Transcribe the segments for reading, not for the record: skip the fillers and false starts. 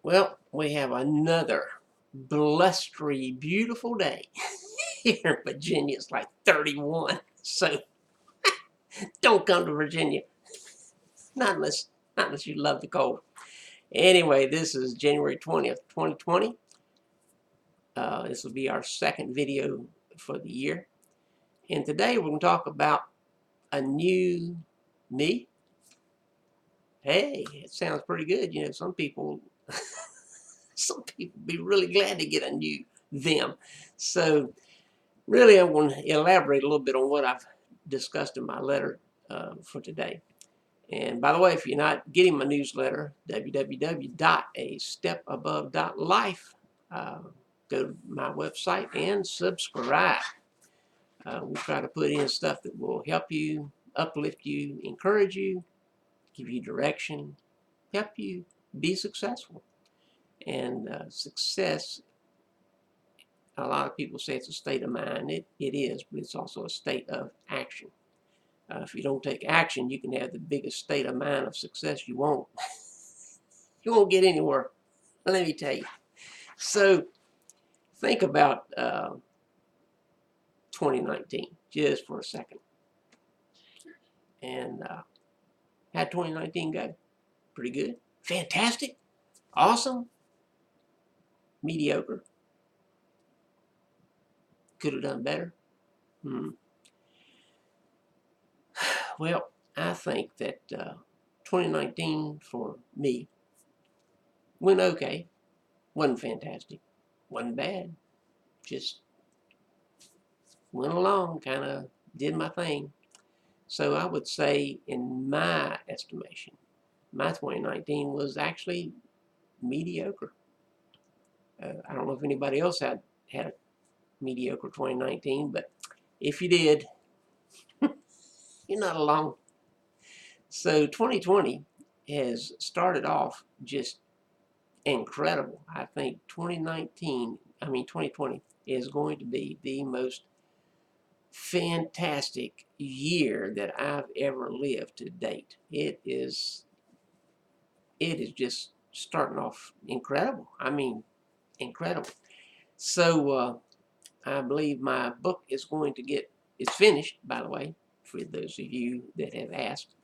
Well, we have another blustery, beautiful day here in Virginia. It's like 31, so don't come to Virginia, not unless you love the cold. Anyway, this is January 20th, 2020. This will be our second video for the year, and today we're going to talk about a new me. Hey, it sounds pretty good. You know, some people be really glad to get a new them. So really, I'm going to elaborate a little bit on what I've discussed in my letter for today. And by the way, if you're not getting my newsletter, www.astepabove.life, go to my website and subscribe. We try to put in stuff that will help you, uplift you, encourage you, give you direction, help you be successful. And success, a lot of people say it's a state of mind. It is, but it's also a state of action. If you don't take action, you can have the biggest state of mind of success you won't. You won't get anywhere. Let me tell you. So think about 2019 just for a second. And how'd 2019 go? Pretty good. Fantastic. Awesome. Mediocre. Could have done better. Well, I think that 2019 for me went okay. Wasn't fantastic. Wasn't bad. Just went along, kind of did my thing. So I would say, in my estimation, my 2019 was actually mediocre. I don't know if anybody else had a mediocre 2019, but if you did, you're not alone. So 2020 has started off just incredible. I think 2020 is going to be the most fantastic year that I've ever lived to date. It is just starting off incredible. I mean, incredible. So I believe my book is going to it's finished, by the way, for those of you that have asked.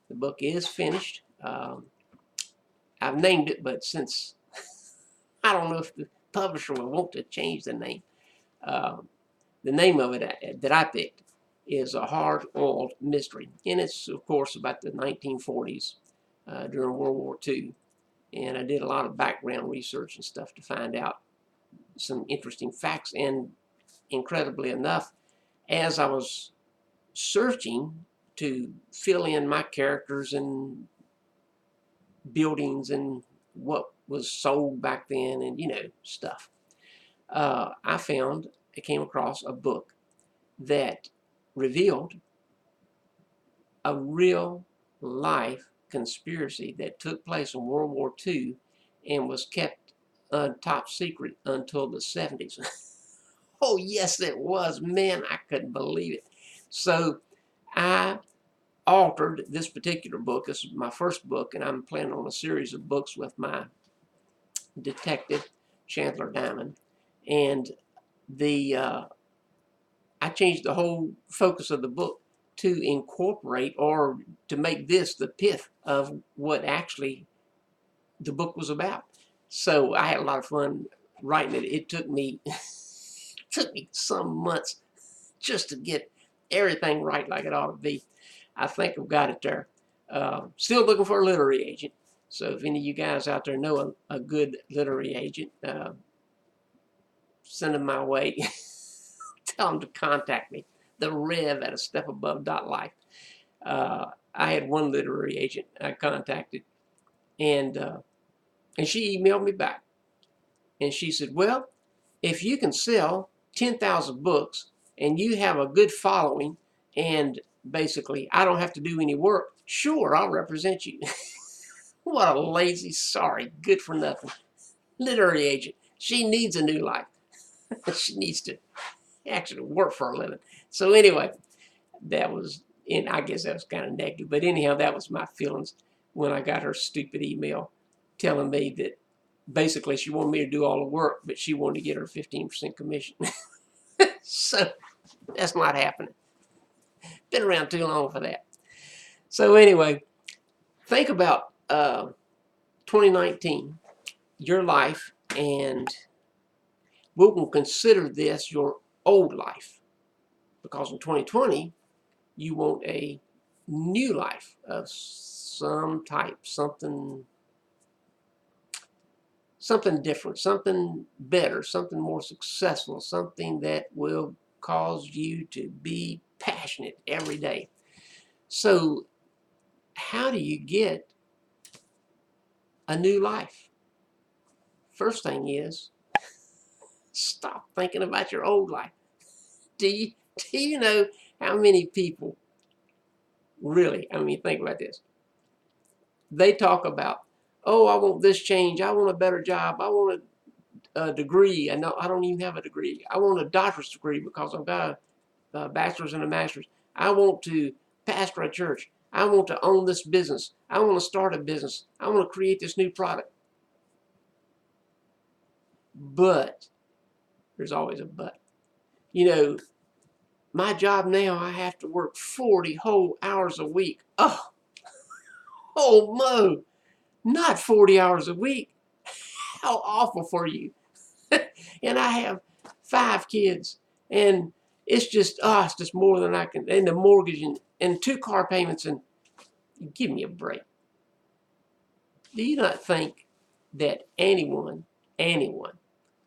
The book is finished. I've named it, but since I don't know if the publisher will want to change the name, the name of it that I picked is A Hard-Boiled Mystery. And it's, of course, about the 1940s during World War II. And I did a lot of background research and stuff to find out some interesting facts. And incredibly enough, as I was searching to fill in my characters and buildings and what was sold back then and, stuff, I came across a book that revealed a real life conspiracy that took place in World War II and was kept top secret until the 70s. Oh, yes, it was. Man, I couldn't believe it. So I altered this particular book. This is my first book, and I'm planning on a series of books with my detective, Chandler Diamond. And I changed the whole focus of the book to incorporate or to make this the pith of what actually the book was about. So I had a lot of fun writing it. It took me some months just to get everything right like it ought to be. I think I've got it there. Still looking for a literary agent. So if any of you guys out there know a good literary agent, send them my way. Tell them to contact me. The Rev at astepabove.life. I had one literary agent I contacted, and she emailed me back, and she said, "Well, if you can sell 10,000 books and you have a good following, and basically I don't have to do any work, sure, I'll represent you." What a lazy, sorry, good for nothing literary agent. She needs a new life. She needs to actually work for a living. So anyway, that was, and I guess that was kind of negative, but anyhow, that was my feelings when I got her stupid email telling me that Basically, she wanted me to do all the work, but she wanted to get her 15% commission. So that's not happening. Been around too long for that. So anyway, think about 2019, your life, and we will consider this your old life, because in 2020 you want a new life of some type, something different, something better, something more successful, something that will cause you to be passionate every day. So how do you get a new life? First thing is, stop thinking about your old life. Do you know how many people really, I mean, think about this. They talk about, oh, I want this change. I want a better job. I want a degree. I don't even have a degree. I want a doctorate degree because I've got a bachelor's and a master's. I want to pastor a church. I want to own this business. I want to start a business. I want to create this new product. But there's always a but. You know, my job now, I have to work 40 whole hours a week. Oh, Mo, not 40 hours a week. How awful for you. And I have 5 kids, and it's just more than I can, and the mortgage and 2 car payments, and give me a break. Do you not think that anyone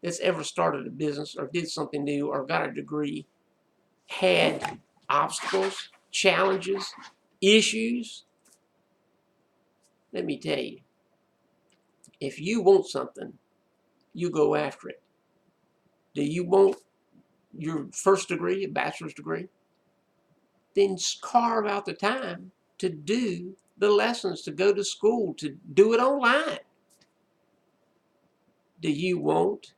that's ever started a business or did something new or got a degree had obstacles, challenges, issues? Let me tell you, if you want something, you go after it. Do you want your first degree, a bachelor's degree? Then carve out the time to do the lessons, to go to school, to do it online. Do you want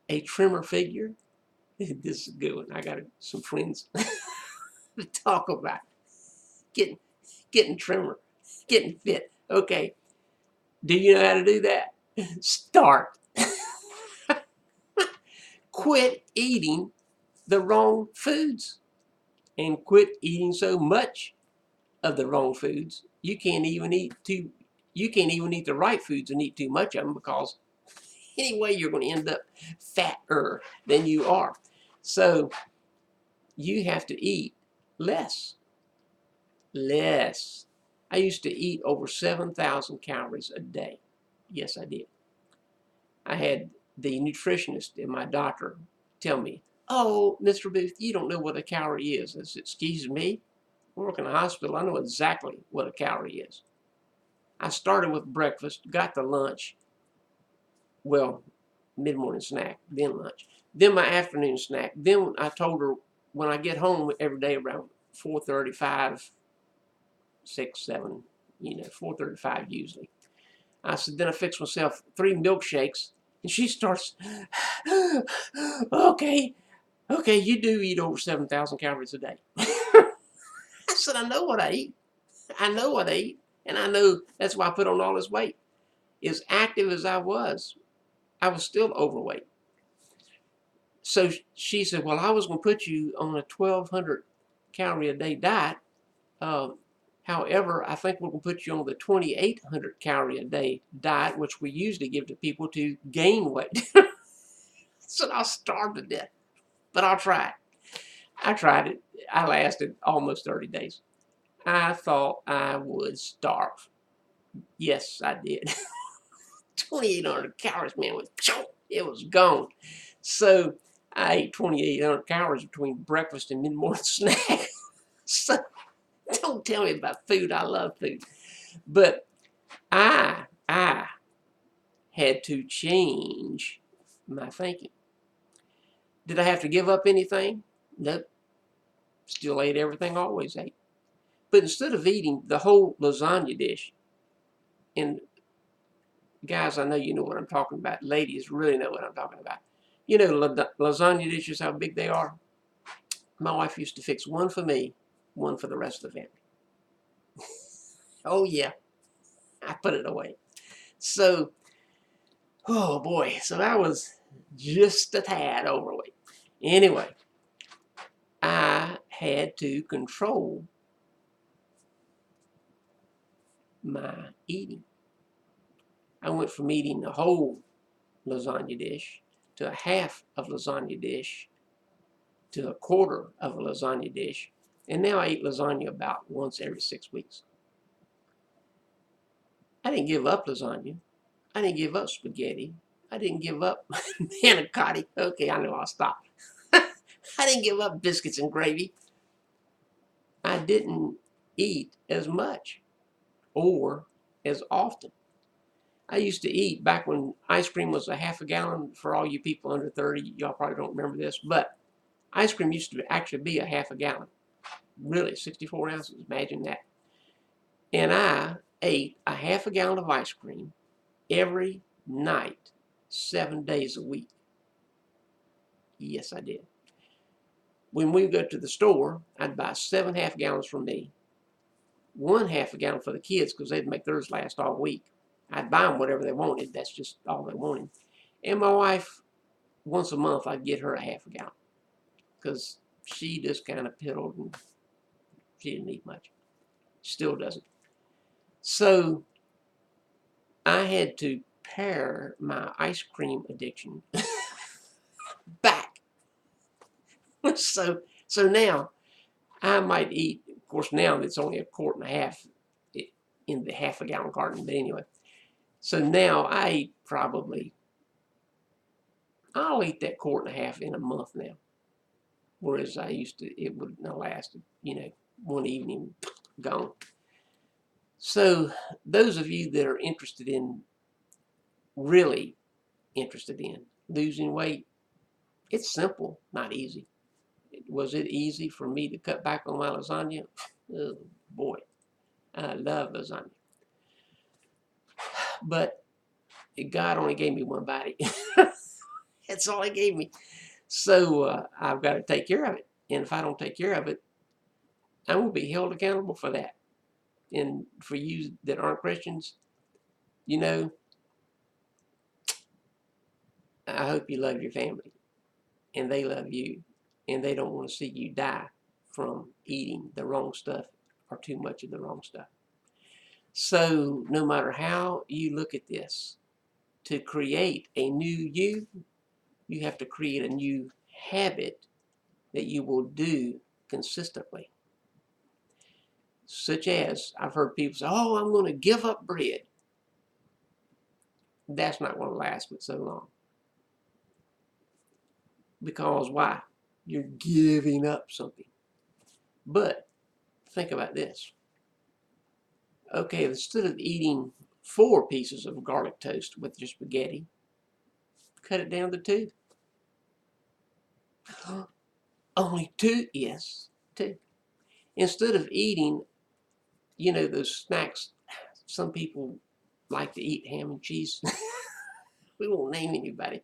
a trimmer figure? This is a good one. I got some friends to talk about getting trimmer, getting fit. Okay, do you know how to do that? Start. Quit eating the wrong foods, and quit eating so much of the wrong foods. You can't even eat the right foods and eat too much of them, because anyway you're going to end up fatter than you are. So you have to eat less. I used to eat over 7,000 calories a day. Yes, I did. I had the nutritionist and my doctor tell me, oh, Mr. Booth, you don't know what a calorie is. I said, excuse me? I work in a hospital. I know exactly what a calorie is. I started with breakfast, got to lunch, well, mid-morning snack, then lunch, then my afternoon snack. Then I told her when I get home every day around 4:35, 6, 7, 4:35 usually. I said, then I fix myself 3 milkshakes, and she starts, okay, you do eat over 7,000 calories a day. I said, I know what I eat. And I know that's why I put on all this weight. As active as I was still overweight. So she said, well, I was going to put you on a 1,200 calorie a day diet. However, I think we're going to put you on the 2,800 calorie a day diet, which we usually give to people to gain weight. So I'll starve to death, but I'll try it. I tried it. I lasted almost 30 days. I thought I would starve. Yes, I did. 2,800 calories, man, it was gone. So I ate 2,800 calories between breakfast and mid-morning snack. So don't tell me about food. I love food. But I had to change my thinking. Did I have to give up anything? Nope. Still ate everything I always ate. But instead of eating the whole lasagna dish, and guys, I know you know what I'm talking about. Ladies really know what I'm talking about. You know, lasagna dishes, how big they are? My wife used to fix one for me, one for the rest of the family. Oh, yeah. I put it away. So Oh boy, so I was just a tad overweight. Anyway, I had to control my eating. I went from eating the whole lasagna dish to a half of lasagna dish to a quarter of a lasagna dish. And now I eat lasagna about once every 6 weeks. I didn't give up lasagna. I didn't give up spaghetti. I didn't give up manicotti. Okay, I know I'll stop. I didn't give up biscuits and gravy. I didn't eat as much or as often. I used to eat back when ice cream was a half a gallon. For all you people under 30, y'all probably don't remember this, but ice cream used to actually be a half a gallon. Really, 64 ounces, imagine that. And I ate a half a gallon of ice cream every night, 7 days a week. Yes, I did. When we would go to the store, I'd buy 7 half gallons for me, 1 half a gallon for the kids because they'd make theirs last all week. I'd buy them whatever they wanted. That's just all they wanted. And my wife, once a month, I'd get her a half a gallon because she just kind of piddled and she didn't eat much. Still doesn't. So I had to pare my ice cream addiction back. So now I might eat, of course now it's only a quart and a half in the half a gallon carton, but anyway. So now I eat I'll eat that quart and a half in a month now. Whereas I used to, it would not last, one evening, gone. So those of you that are really interested in losing weight, it's simple, not easy. Was it easy for me to cut back on my lasagna? Oh boy, I love lasagna. But God only gave me one body. That's all he gave me. So I've got to take care of it. And if I don't take care of it, I will be held accountable for that. And for you that aren't Christians, I hope you love your family and they love you and they don't want to see you die from eating the wrong stuff or too much of the wrong stuff. So no matter how you look at this, to create a new you have to create a new habit that you will do consistently. Such as, I've heard people say, oh, I'm going to give up bread. That's not going to last but so long. Because why? You're giving up something. But think about this. Okay, instead of eating 4 pieces of garlic toast with your spaghetti, cut it down to 2. Only 2? Yes, 2. Instead of eating, those snacks, some people like to eat ham and cheese. We won't name anybody.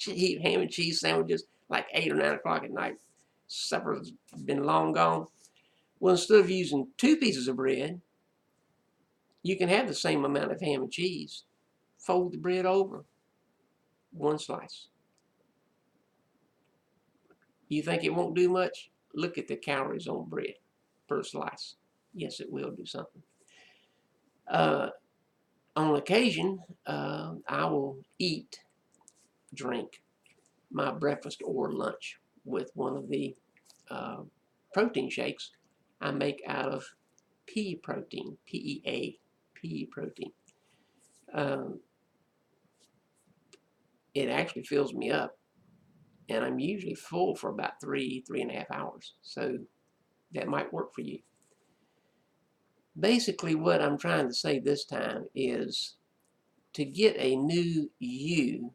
Eat ham and cheese sandwiches like 8 or 9 o'clock at night. Supper's been long gone. Well, instead of using 2 pieces of bread, you can have the same amount of ham and cheese. Fold the bread over, 1 slice. You think it won't do much? Look at the calories on bread per slice. Yes, it will do something. On occasion, I will drink my breakfast or lunch with one of the protein shakes I make out of pea protein, PEA, pea protein. It actually fills me up, and I'm usually full for about 3.5 hours. So that might work for you. Basically, what I'm trying to say this time is to get a new you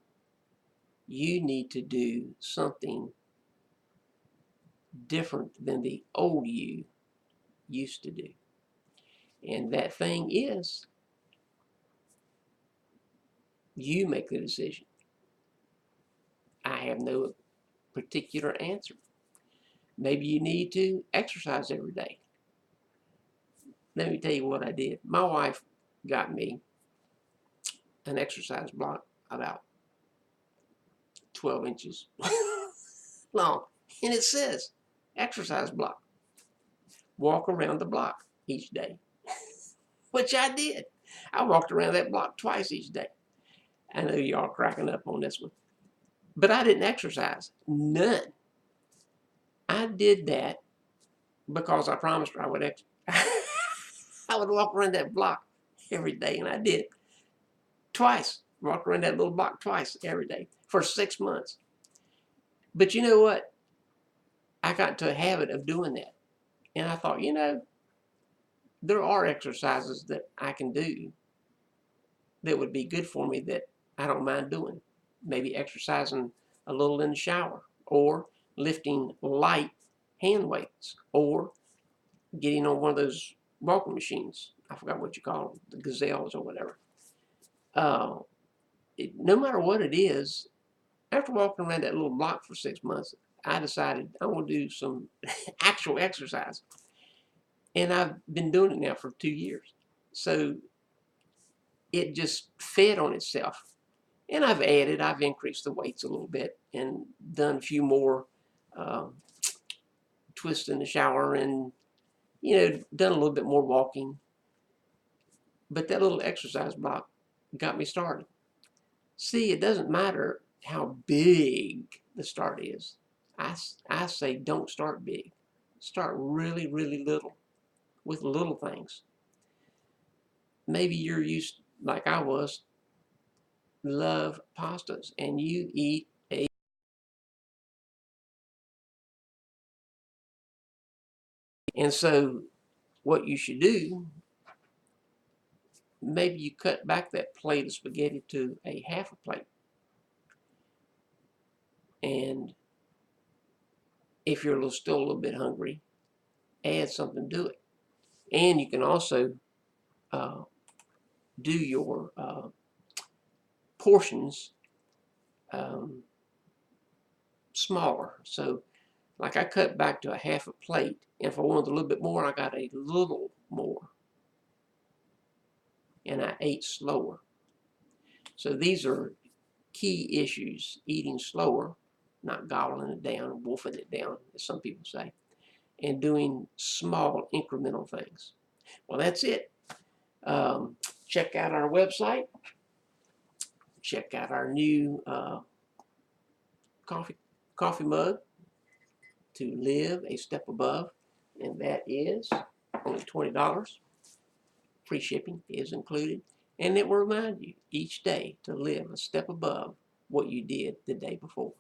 need to do something different than the old you used to do. And that thing is, you make the decision. I have no particular answer. Maybe you need to exercise every day. Let me tell you what I did. My wife got me an exercise block about 12 inches long, and it says exercise block. Walk around the block each day, which I did. I walked around that block twice each day. I know y'all cracking up on this one, but I didn't exercise, none. I did that because I promised her I would I would walk around that block every day, and I did twice. Walk around that little block twice every day for 6 months. But you know what? I got into a habit of doing that, and I thought, there are exercises that I can do that would be good for me that I don't mind doing. Maybe exercising a little in the shower, or lifting light hand weights, or getting on one of those walking machines. I forgot what you call them, the gazelles or whatever. No matter what it is, after walking around that little block for 6 months, I decided I want to do some actual exercise. And I've been doing it now for 2 years. So it just fed on itself. And I've increased the weights a little bit and done a few more twists in the shower, and, done a little bit more walking. But that little exercise block got me started. See, it doesn't matter how big the start is. I say don't start big. Start really, really little with little things. Maybe you're used, like I was, love pastas, and you eat and so what you should do, maybe you cut back that plate of spaghetti to a half a plate. And if you're still a little bit hungry, add something to it. And you can also do your portions smaller. So, like, I cut back to a half a plate, and if I wanted a little bit more, I got a little more, and I ate slower. So these are key issues: eating slower, not gobbling it down, wolfing it down, as some people say, and doing small incremental things. Well, that's it. Check out our website. Check out our new coffee mug, To Live a Step Above, and that is only $20. Free shipping is included, and it will remind you each day to live a step above what you did the day before.